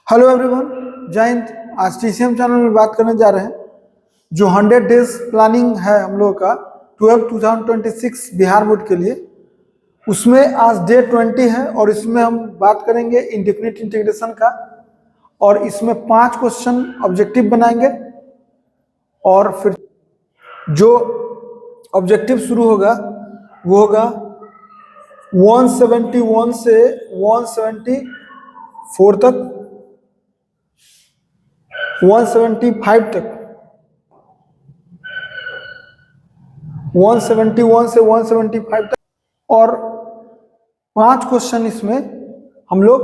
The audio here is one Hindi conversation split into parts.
हेलो एवरीवन, जय हिंद। आज टीसीएम चैनल में बात करने जा रहे हैं जो 100 डेज प्लानिंग है हम लोग का 2026 बिहार बोर्ड के लिए। उसमें आज डे 20 है और इसमें हम बात करेंगे इंडेफिनिट इंटीग्रेशन का और इसमें 5 क्वेश्चन ऑब्जेक्टिव बनाएंगे और फिर जो ऑब्जेक्टिव शुरू होगा वो होगा 171 से 174 तक, 175 तक, 171 से 175 तक और 5 क्वेश्चन इसमें हम लोग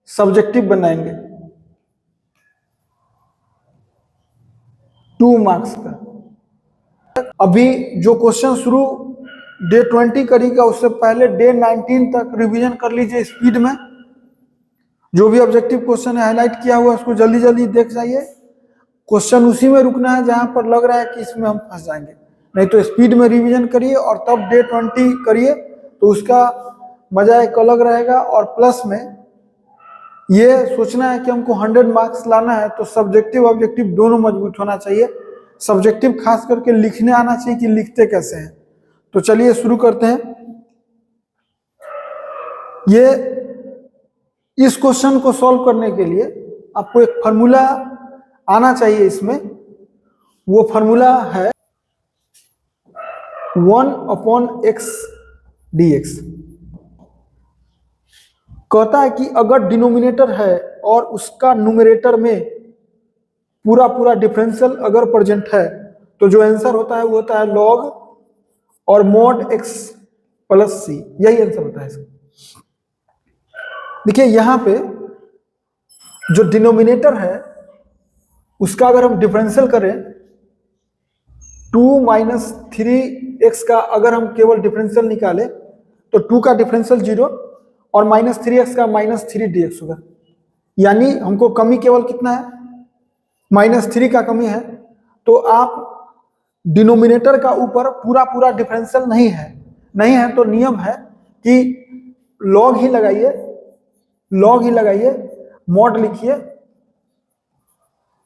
सब्जेक्टिव बनाएंगे 2 मार्क्स का। अभी जो क्वेश्चन शुरू डे 20 करेगा उससे पहले डे 19 तक रिवीजन कर लीजिए स्पीड में। जो भी ऑब्जेक्टिव क्वेश्चन है हाईलाइट किया हुआ है उसको जल्दी जल्दी देख जाइए। क्वेश्चन उसी में रुकना है जहां पर लग रहा है कि इसमें हम फंस जाएंगे, नहीं तो स्पीड में रिवीजन करिए और तब डे 20 करिए तो उसका मजा एक अलग रहेगा। और प्लस में ये सोचना है कि हमको 100 मार्क्स लाना है तो सब्जेक्टिव ऑब्जेक्टिव दोनों मजबूत होना चाहिए। सब्जेक्टिव खास करके लिखने आना चाहिए कि लिखते कैसे हैं। तो चलिए शुरू करते हैं। ये इस क्वेश्चन को सॉल्व करने के लिए आपको एक फार्मूला आना चाहिए। इसमें वो फार्मूला है 1/x dx। कहता है कि अगर डिनोमिनेटर है और उसका न्यूमरेटर में पूरा पूरा डिफरेंशियल अगर प्रेजेंट है तो जो आंसर होता है वो होता है log और mod x प्लस c। यही आंसर होता है इसका। देखिए यहां पे जो डिनोमिनेटर है उसका अगर हम डिफरेंशियल करें 2 - 3x का अगर हम केवल डिफरेंशियल निकाले तो 2 का डिफरेंशियल 0 और -3x का -3dx होगा। यानी हमको कमी केवल कितना है, -3 का कमी है। तो आप डिनोमिनेटर का ऊपर पूरा पूरा डिफरेंशियल नहीं है तो नियम है कि लॉग ही लगाइए, मॉड लिखिए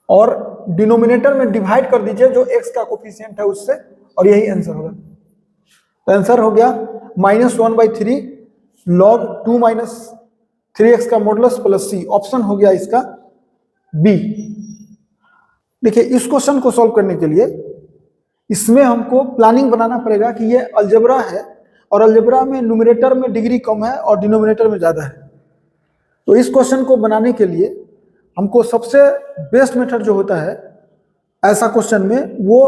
और डिनोमिनेटर में डिवाइड कर दीजिए जो x का कोफिशिएंट है उससे, और यही आंसर होगा। तो आंसर हो गया -1/3 log 2 - 3x का मॉडुलस प्लस c। ऑप्शन हो गया इसका बी। देखिए इस क्वेश्चन को सॉल्व करने के लिए इसमें हमको प्लानिंग बनाना पड़ेगा कि ये अलजेब्रा है और अलजेब्रा में न्यूमरेटर में डिग्री कम है और डिनोमिनेटर में ज्यादा है। तो इस क्वेश्चन को बनाने के लिए हमको सबसे बेस्ट मेथड जो होता है ऐसा क्वेश्चन में वो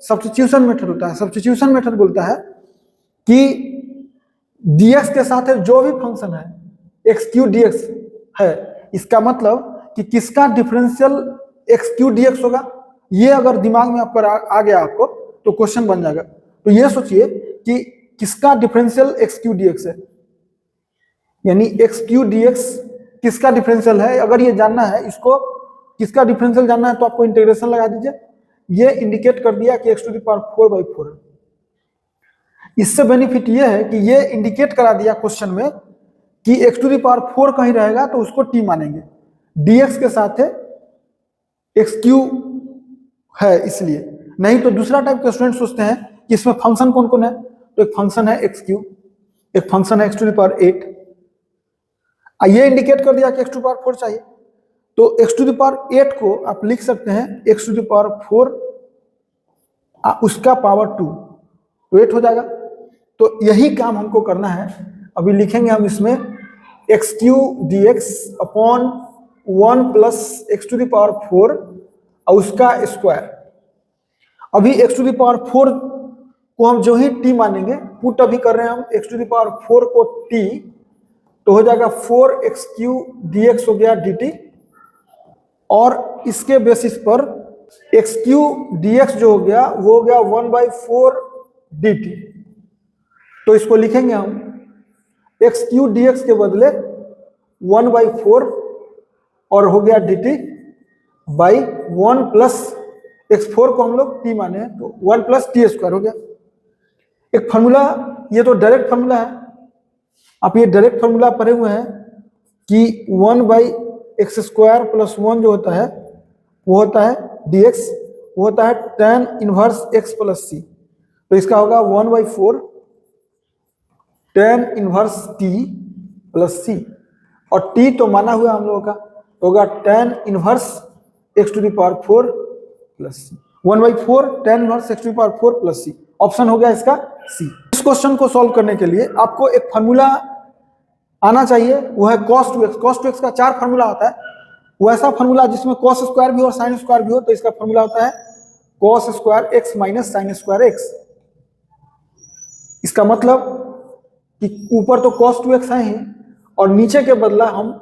सब्स्टिट्यूशन मेथड होता है। सब्स्टिट्यूशन मेथड बोलता है कि dx के साथ जो भी फंक्शन है x³ dx है, इसका मतलब कि किसका डिफरेंशियल x³ dx होगा। ये अगर दिमाग में आपको आ गया आपको तो क्वेश्चन बन जाएगा। तो ये सोचिए कि किसका डिफरेंशियल x³ dx है, यानी x³ dx किसका डिफरेंशियल है। अगर ये जानना है, इसको किसका डिफरेंशियल जानना है तो आपको इंटीग्रेशन लगा दीजिए। ये इंडिकेट कर दिया कि x⁴/4 है। इससे बेनिफिट ये है कि ये इंडिकेट करा दिया क्वेश्चन में कि x⁴ कहीं रहेगा तो उसको t मानेंगे। dx के साथ है x³ है इसलिए, नहीं तो दूसरा टाइप के स्टूडेंट सोचते हैं कि इसमें फंक्शन कौन कौन है। तो एक फंक्शन है x³, एक फंक्शन है x⁴। ये इंडिकेट कर दिया कि x⁴ चाहिए तो x⁴ को आप लिख सकते हैं x⁴ उसका पावर 2 तो 8 हो जाएगा। तो यही काम हमको करना है। अभी लिखेंगे हम इसमें x³ dx अपॉन 1 + x⁴ और उसका स्क्वायर। अभी x⁴ को हम जो ही t मानेंगे, पुट अभी कर रहे हैं हम x⁴ को t, तो हो जाएगा 4x³ dx हो गया dt और इसके बेसिस पर x³ dx जो हो गया वो हो गया 1/4 dt। तो इसको लिखेंगे हम x³ dx के बदले 1/4 और हो गया dt बाई 1 + x4 को हम लोग t माने हैं तो 1 + t² हो गया। एक फार्मूला, ये तो डायरेक्ट फार्मूला है, आप ये डायरेक्ट फार्मूला पढ़े हुए हैं कि 1/4 एक्स स्क्वायर प्लस 1 जो होता है वो होता है dx, वो होता है tan इनवर्स x प्लस सी। तो इसका होगा 1/4 tan inverse t plus c, और t तो माना हुआ हम लोगों का, तो होगा tan inverse x to the power 4 plus C. 1/4 tan inverse x to the power 4 plus C, option हो गया इसका सी। इस क्वेश्चन को सॉल्व करने के लिए आपको एक फार्मूला आना चाहिए, वो है cos 2x। cos 2x का 4 फार्मूला होता है, वो ऐसा फार्मूला जिसमें cos स्क्वायर भी और sin स्क्वायर भी हो, तो इसका फार्मूला होता है cos square x minus sin square x। इसका मतलब कि ऊपर तो cos 2x है ही, और नीचे के बदला हम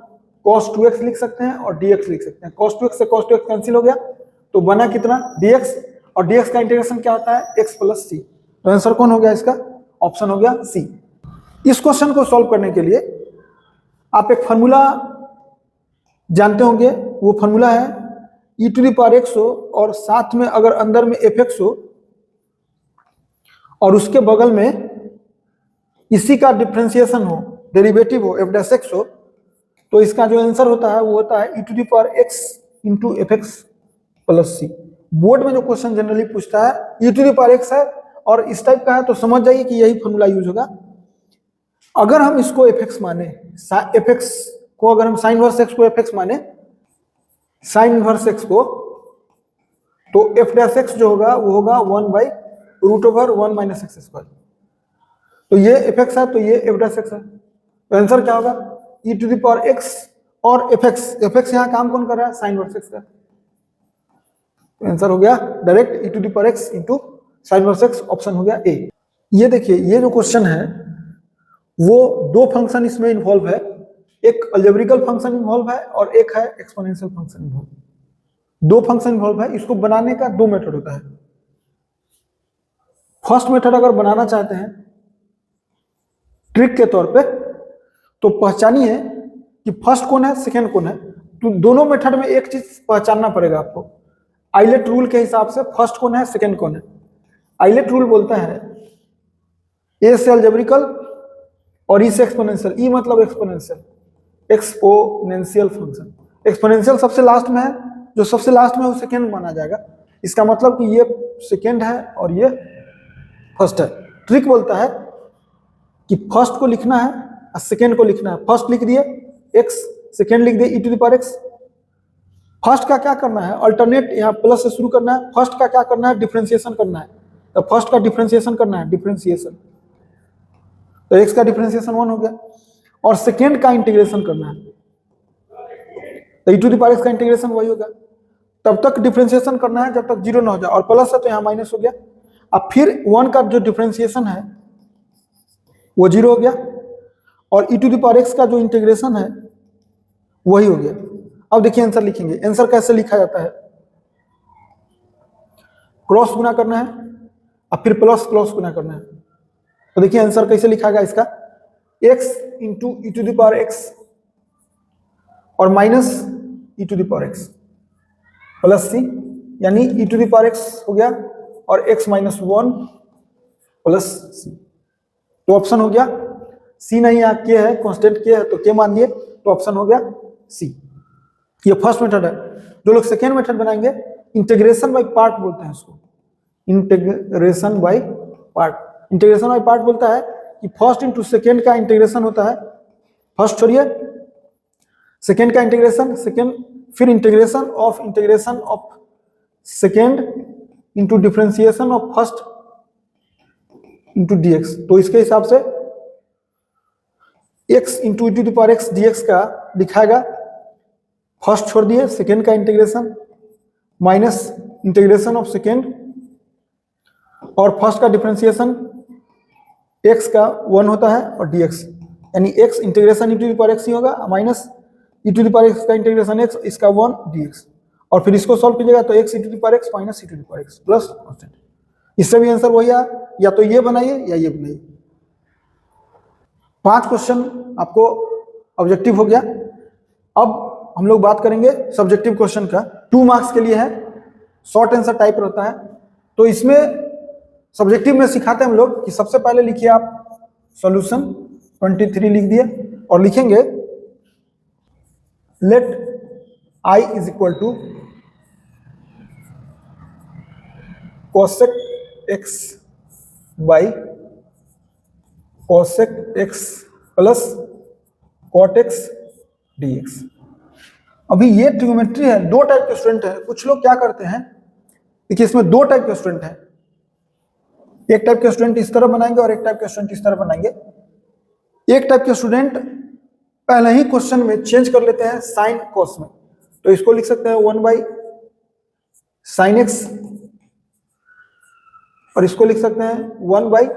cos 2x लिख सकते हैं और dx लिख सकते हैं। cos 2x से cos 2x कैंसिल हो गया, तो बना कितना dx, और dx का इंटीग्रेशन क्या होता है x प्लस सी। तो आंसर कौन हो गया इसका, ऑप्शन हो गया सी। इस क्वेश्चन को सॉल्व करने के लिए आप एक फार्मूला जानते होंगे, वो फार्मूला है e to the power x हो और साथ में अगर अंदर में fx हो और उसके बगल में इसी का डिफरेंशिएशन हो, डेरिवेटिव हो, f डैश x हो, तो इसका जो आंसर होता है वो होता है e to the power x into fx plus C. Board में जो क्वेश्चन जनरली पूछता है e to the power x है और इस टाइप का है, तो समझ जाइए कि यही फार्मूला यूज होगा। अगर हम इसको fx माने, fx को अगर हम साइन इनवर्स x को fx माने, साइन इनवर्स x को, तो f डैश x जो होगा वो होगा 1/√1 माइनस एक्स स्क्वायर। तो ये fx है, तो ये f डैश x है, तो आंसर क्या होगा e to the power x और fx यहाँ काम कौन कर रहा है, साइन इनवर्स x का। आंसर हो गया direct e to the power x into sine inverse x, option हो गया ए। ये देखिए, ये जो क्वेश्चन है वो दो फंक्शन इसमें इन्वॉल्व है, एक अलजेब्रिकल फंक्शन इन्वॉल्व है और एक है एक्सपोनेंशियल फंक्शन इन्वॉल्व। दो फंक्शन इन्वॉल्व है, इसको बनाने का दो मेथड होता है। फर्स्ट मेथड अगर बनाना चाहते हैं ट्रिक के तौर पे, तो पहचानिए कि फर्स्ट कौन है सेकेंड कौन है। तो दोनों मेथड में एक चीज पहचानना पड़ेगा आपको, आइलेट रूल के हिसाब से फर्स्ट कौन है सेकेंड कौन है। आइलेट रूल बोलता है ए से अलजेब्रिकल और ई से एक्सपोनेंशियल। ई मतलब एक्सपोनेंशियल, एक्सपोनेंशियल फंक्शन। एक्सपोनेंशियल सबसे लास्ट में है, जो सबसे लास्ट में है वो सेकेंड माना जाएगा। इसका मतलब कि ये सेकेंड है और ये फर्स्ट है। ट्रिक बोलता है कि फर्स्ट को लिखना है और सेकेंड को लिखना है। फर्स्ट लिख दिए एक्स, सेकेंड लिख दिए e to the power x. First का क्या करना है, अल्टरनेट यहाँ प्लस से शुरू करना है। फर्स्ट का क्या करना है, डिफरेंशिएशन करना है। तो फर्स्ट का डिफरेंशिएशन करना है, डिफरेंशिएशन, तो एक्स का डिफरेंशिएशन 1 हो गया, और सेकेंड का इंटीग्रेशन करना है, तो ई टू द पावर एक्स का इंटीग्रेशन वही होगा। तब तक डिफरेंशिएशन करना है जब तक जीरो ना हो जाए, और प्लस है तो यहाँ माइनस हो गया। अब फिर 1 का जो डिफरेंशिएशन है वो जीरो हो गया, और ई टू द पावर एक्स का जो इंटीग्रेशन है वही हो गया। अब देखिए आंसर लिखेंगे। आंसर कैसे लिखा जाता है, क्रॉस गुना करना है और फिर प्लस क्रॉस गुना करना है। तो देखिए आंसर कैसे लिखा गया इसका, x into e to the power x और minus e to the power x plus c, यानी e to the power x हो गया और x माइनस 1 प्लस सी। तो ऑप्शन हो गया सी, नहीं यहाँ के है, कांस्टेंट के है तो के मान लिए, तो ऑप्शन हो गया सी। ये फर्स्ट मेथड है। जो लोग सेकेंड मेथड बनाएंगे, इंटीग्रेशन बाय पार्ट बोलते हैं इसको, integration by part. Integration by part बोलता है कि फर्स्ट इंटू सेकेंड का इंटीग्रेशन होता है, फर्स्ट छोड़िए, सेकेंड का इंटीग्रेशन, सेकेंड, फिर integration of second into differentiation of first into dx. तो इसके हिसाब से x into e to the power x dx का दिखाएगा, फर्स्ट छोड़ दिए, सेकेंड का integration minus integration of second और फर्स्ट का डिफरेंशिएशन x का 1 होता है और dx, यानी x integration e to the power x ही होगा minus e to the power x का इंटीग्रेशन x, इसका 1 dx, और फिर इसको सॉल्व कीजिएगा तो x e to the power x minus e to the power x plus constant. इससे भी आंसर वही है, या तो ये बनाइए या ये बनाइए। 5 क्वेश्चन आपको ऑब्जेक्टिव हो गया। अब हम लोग बात करेंगे सब्जेक्टिव क्वेश्चन का। 2 मार्क्स के लिए है, शॉर्ट आंसर टाइप रहता है। तो इसमें सब्जेक्टिव में सिखाते हैं हम लोग कि सबसे पहले लिखिए आप सॉल्यूशन 23 लिख दिए और लिखेंगे let I is equal to cosec x by cosec x plus cot x d x. अभी ये ट्रिग्नोमेट्री है, दो टाइप के स्टूडेंट है। कुछ लोग क्या करते हैं, देखिए इसमें दो टाइप के स्टूडेंट हैं, एक टाइप के स्टूडेंट इस तरह बनाएंगे और एक टाइप के स्टूडेंट इस तरह बनाएंगे। एक टाइप के स्टूडेंट पहले ही क्वेश्चन में चेंज कर लेते हैं साइन कॉस में, तो इसको लिख सकते हैं 1 बाई साइन एक्स, और इसको लिख सकते हैं 1 बाई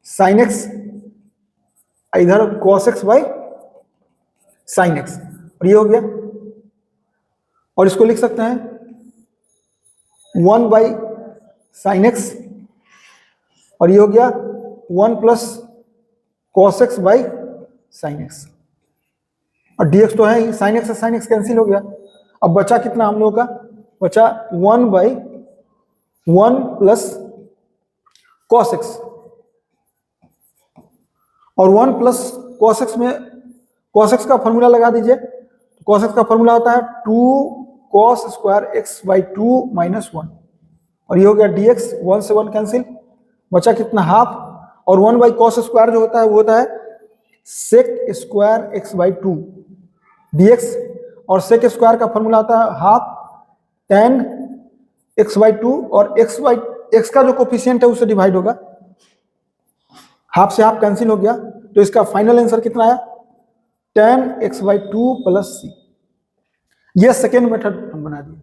साइन एक्स, इधर cos x by sine x, और ये हो गया। और इसको लिख सकते हैं 1 बाई साइन एक्स, और ये हो गया 1 plus cos x by sine x, और dx तो है ही, साइन एक्स से साइन एक्स कैंसिल हो गया। अब बचा कितना हम लोगों का, बचा 1 बाई 1 प्लस कॉस एक्स, और 1 प्लस कॉस एक्स में कॉस एक्स का फॉर्मूला लगा दीजिए। कॉस एक्स का फॉर्मूला होता है 2 cos square x by 2 minus 1, और ये हो गया dx, 1 से 1 कैंसिल, बचा कितना हाफ, और 1 बाई कॉस स्क्वायर जो होता है वो होता है sec square x by 2 dx, और सेक स्क्वायर का फॉर्मूला होता है हाफ tan x बाई 2, और x का जो कोफिशिएंट है उससे डिवाइड होगा, हाफ से हाफ कैंसिल हो गया, तो इसका फाइनल आंसर कितना आया tan x बाई 2 प्लस सी। ये सेकेंड मेथड हम बना दिए।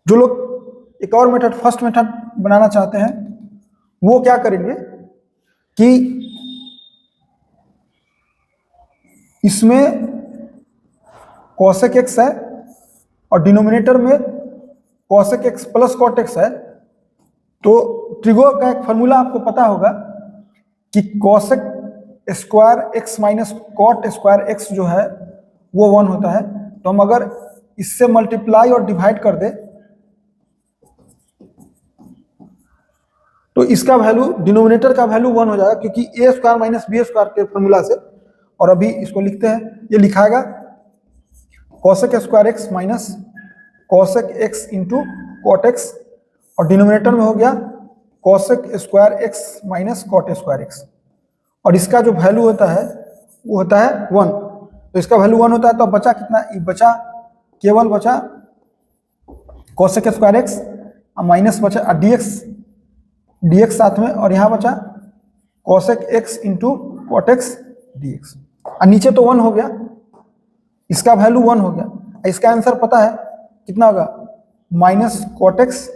जो लोग एक और मेथड फर्स्ट मेथड बनाना चाहते हैं वो क्या करेंगे कि इसमें कॉसेक एक्स है और डिनोमिनेटर में cosec x plus cot x है, तो ट्रिगो का एक फॉर्मूला आपको पता होगा कि cosec square x minus cot square x जो है वो 1 होता है। तो हम अगर इससे मल्टीप्लाई और डिवाइड कर दे तो इसका वैल्यू, डिनोमिनेटर का वैल्यू 1 हो जाएगा, क्योंकि a square minus b square के फॉर्मूला से। और अभी इसको लिखते हैं, ये लिखाएगा cosec square x minus cosec x into cot x, और डिनोमिनेटर में हो गया cosec square x minus cot square x, और इसका जो वैल्यू होता है वो होता है 1। तो इसका वैल्यू 1 होता है, तो बचा कितना, बचा केवल बचा कॉसेक स्क्वायर एक्स माइनस बचा dx साथ में, और यहाँ बचा cosec x into cot x dx, और नीचे तो 1 हो गया, इसका वैल्यू 1 हो गया। इसका आंसर पता है कितना होगा, माइनस कॉट एक्स,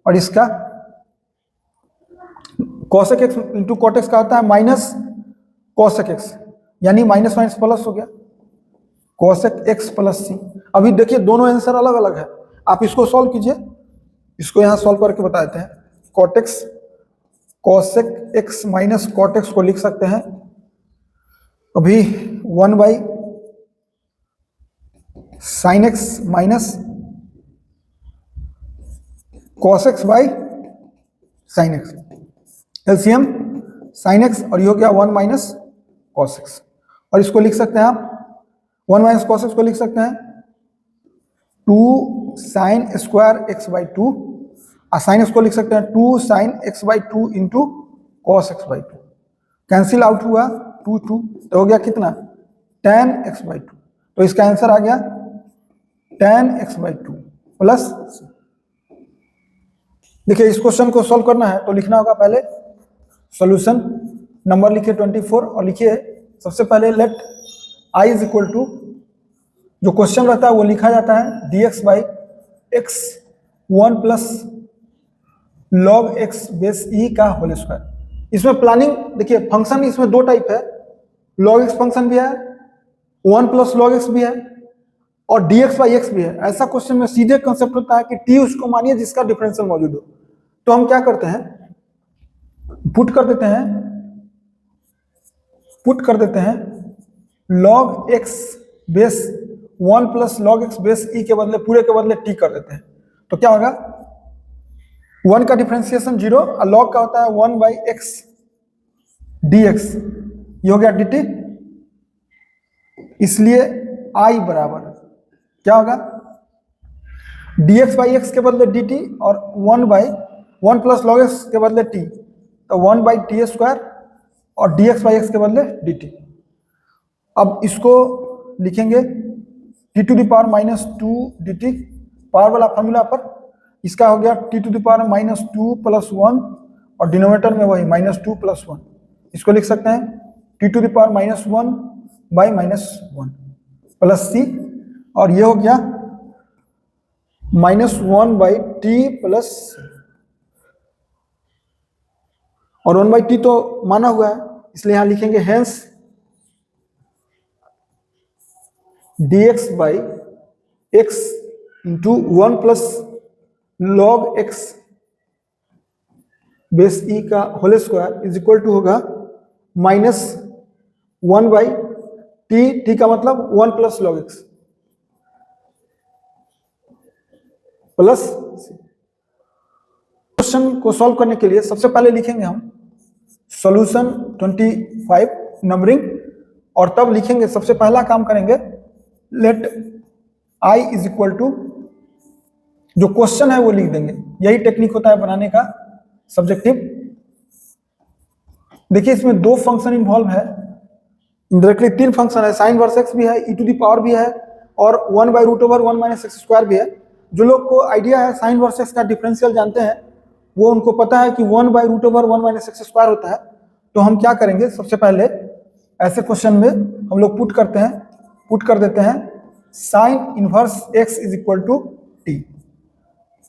और इसका cosec x into cot x का होता है माइनस कॉसेक एक्स, यानी माइनस माइनस प्लस हो गया, कॉसेक एक्स प्लस सी। अभी देखिए दोनों आंसर अलग अलग है, आप इसको सॉल्व कीजिए, इसको यहाँ सॉल्व करके बता देते हैं। Cot x cosec x minus cot x को लिख सकते हैं अभी 1 by sine x minus cos x by sine x, LCM sine x, और ये हो गया 1 माइनस कॉस एक्स, और इसको लिख सकते हैं आप 1 माइनस कॉस एक्स को लिख सकते हैं 2 साइन स्क्वायर एक्स बाई 2, और साइन एक्स को लिख सकते हैं 2 sine x by 2 into cos x by 2, cancel out हुआ 2 2, तो हो गया कितना tan x बाई 2। तो इसका आंसर आ गया tan x बाई 2 प्लस। देखिए इस क्वेश्चन को सॉल्व करना है तो लिखना होगा पहले सॉल्यूशन, नंबर लिखिए 24, और लिखिए सबसे पहले let i is equal to, जो क्वेश्चन रहता है वो लिखा जाता है dx by x 1 plus log x base e का होल स्क्वायर। इसमें प्लानिंग देखिए, फंक्शन इसमें दो टाइप है, लॉग एक्स फंक्शन भी है, 1 प्लस लॉग एक्स भी है, और dx बाई एक्स भी है। ऐसा क्वेश्चन में सीधे कंसेप्ट होता है कि t उसको मानिए जिसका डिफरेंशियल मौजूद हो। तो हम क्या करते हैं, पुट कर देते हैं log x base 1 plus log x base e के बदले, पूरे के बदले t कर देते हैं। तो क्या होगा, 1 का डिफरेंशिएशन 0, और लॉग का होता है 1 बाई एक्स dx, ये हो गया dt। इसलिए आई बराबर क्या होगा, dx बाई एक्स के बदले dt और 1 प्लस लॉग एक्स के बदले t, तो 1 बाई टी स्क्वायर और dx बाई एक्स के बदले dt। अब इसको लिखेंगे t to the power minus two d t, power वाला फॉर्मूला पर इसका हो गया t to the power minus two plus one और डिनोमिनेटर में वही माइनस टू प्लस वन। इसको लिख सकते हैं t to the power minus one by minus one plus c, और ये हो गया minus one by t plus c, और वन बाई टी तो माना हुआ है इसलिए यहां लिखेंगे hence dx by x into one plus log x base e का whole square is equal to होगा माइनस वन बाई टी का मतलब one plus log x plus. Question को सॉल्व करने के लिए सबसे पहले लिखेंगे हम सॉल्यूशन 25 नंबरिंग, और तब लिखेंगे सबसे पहला काम करेंगे let I is equal to जो क्वेश्चन है वो लिख देंगे। यही टेक्निक होता है बनाने का सब्जेक्टिव। देखिए इसमें दो फंक्शन इन्वॉल्व है, इनडायरेक्टली तीन फंक्शन है, साइन वर्स एक्स भी है, ई टू दी पावर भी है और one by root over one minus x square भी है। जो लोग को आइडिया है साइन वर्स एक्स का डिफरेंशियल जानते हैं वो उनको पता है कि one by root over one minus x square होता है। तो हम क्या करेंगे, सबसे पहले ऐसे क्वेश्चन में हम लोग पुट कर देते हैं sine inverse x is equal to t.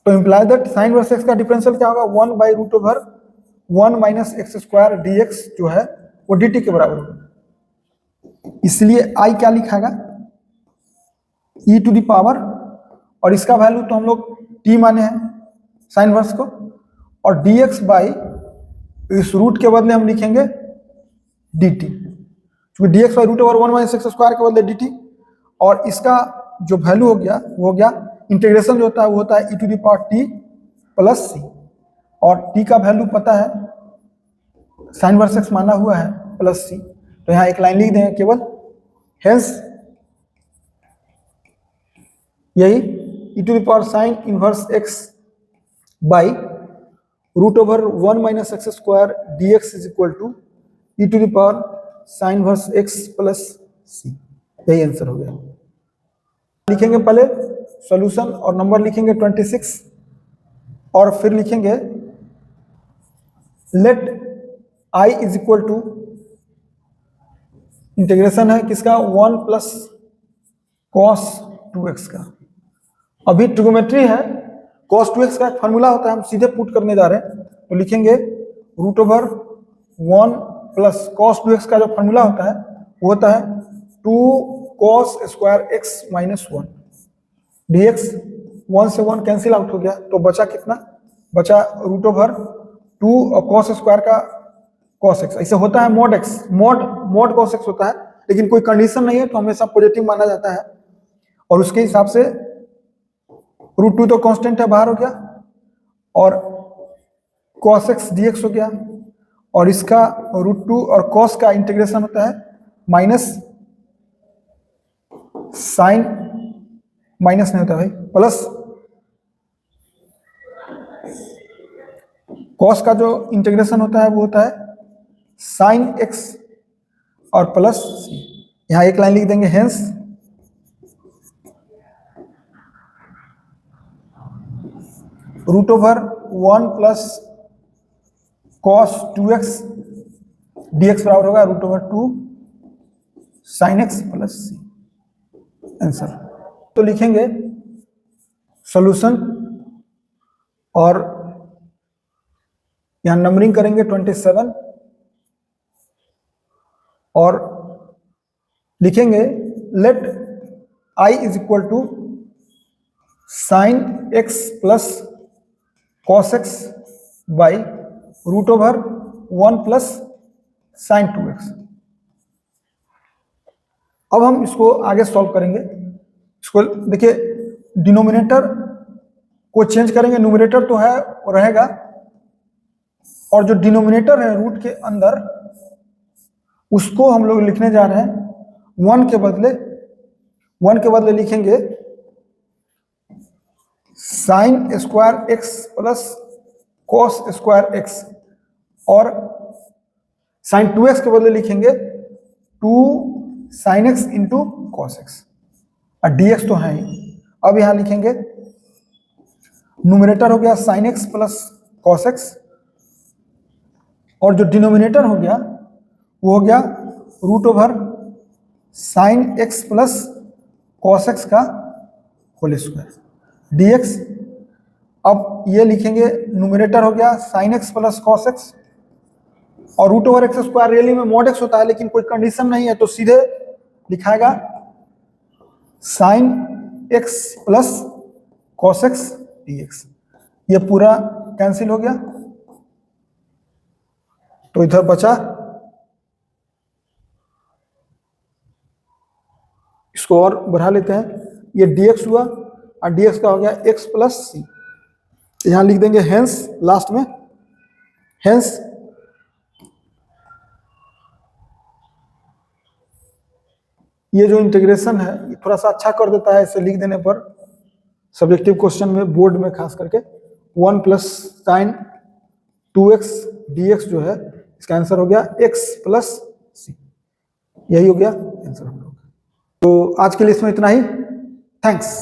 तो imply that sine verse x का डिफरेंशियल क्या होगा, one by root over one minus x square d x जो है वो डी टी के बराबर होगा। इसलिए आई क्या लिखाएगा, ई टू दी पावर, और इसका वैल्यू तो हम लोग टी माने हैं साइन वर्स को, और डी एक्स बाई इस रूट के बदले हम लिखेंगे डी टी, क्योंकि d x by root over one minus x square के बदले डी टी, और इसका जो वैल्यू हो गया वो हो गया इंटीग्रेशन जो होता है वो होता है e to the power t plus c, और टी का वैल्यू पता है साइन वर्स एक्स माना हुआ है प्लस सी, तो यहाँ एक लाइन लिख देंगे केवल, हेंस यही e to the power sine inverse x by root over one minus x square d x is equal to e to the power sine verse x plus c. यही आंसर हो गया। लिखेंगे पहले सॉल्यूशन और नंबर लिखेंगे 26, और फिर लिखेंगे let I is equal to integration है किसका, one plus cos two x का। अभी ट्रिगोमेट्री है, कॉस टू एक्स का एक फॉर्मूला होता है, हम सीधे पुट करने जा रहे हैं। तो लिखेंगे root over one plus cos two x का जो फॉर्मूला होता है वो होता है two cos square x minus one d x, one से वन कैंसिल आउट हो गया तो बचा कितना, बचा रूट ओवर टू और कॉस स्क्वायर का कॉस एक्स। ऐसे होता है mod x, mod cos x होता है, लेकिन कोई कंडीशन नहीं है तो हमेशा पॉजिटिव माना जाता है, और उसके हिसाब से रूट टू तो कांस्टेंट है बाहर हो गया, और कॉस एक्स डी एक्स हो गया, और इसका रूट टू और कॉस का इंटीग्रेशन होता है माइनस साइन, माइनस नहीं होता भाई, प्लस कॉस का जो इंटीग्रेशन होता है वो होता है साइन एक्स और प्लस सी। यहां एक लाइन लिख देंगे hence root over one plus cos two x d x बराबर होगा root over two sine x plus C, answer. तो लिखेंगे सॉल्यूशन और यहां नंबरिंग करेंगे 27, और लिखेंगे let I is equal to sine x plus cos x by root over one plus sine two x. अब हम इसको आगे सॉल्व करेंगे। इसको देखिए डिनोमिनेटर को चेंज करेंगे, न्यूमरेटर तो है वो रहेगा, और जो डिनोमिनेटर है रूट के अंदर उसको हम लोग लिखने जा रहे हैं वन के बदले 1 के बदले लिखेंगे sine square x plus cos square x, और साइन 2x के बदले लिखेंगे 2 sine x into cos x, और dx तो है ही। अब यहां लिखेंगे न्यूमरेटर हो गया sine x plus cos x, और जो डिनोमिनेटर हो गया वो हो गया root over sine x plus cos x का होल स्क्वायर dx। अब ये लिखेंगे न्यूमरेटर हो गया sine x plus cos x, और root over x square really में मॉड एक्स होता है, लेकिन कोई कंडीशन नहीं है तो सीधे लिखाएगा sine x plus cos x dx। ये पूरा कैंसिल हो गया, तो इधर बचा, इसको और बढ़ा लेते हैं, ये dx हुआ, और dx का हो गया x प्लस सी। यहां लिख देंगे हेंस लास्ट में, हेंस ये जो इंटीग्रेशन है ये थोड़ा सा अच्छा कर देता है इसे लिख देने पर, सब्जेक्टिव क्वेश्चन में, बोर्ड में खास करके, 1 प्लस साइन 2x dx जो है इसका आंसर हो गया x प्लस सी। यही हो गया आंसर हम लोग। तो आज के लिए इसमें इतना ही, थैंक्स।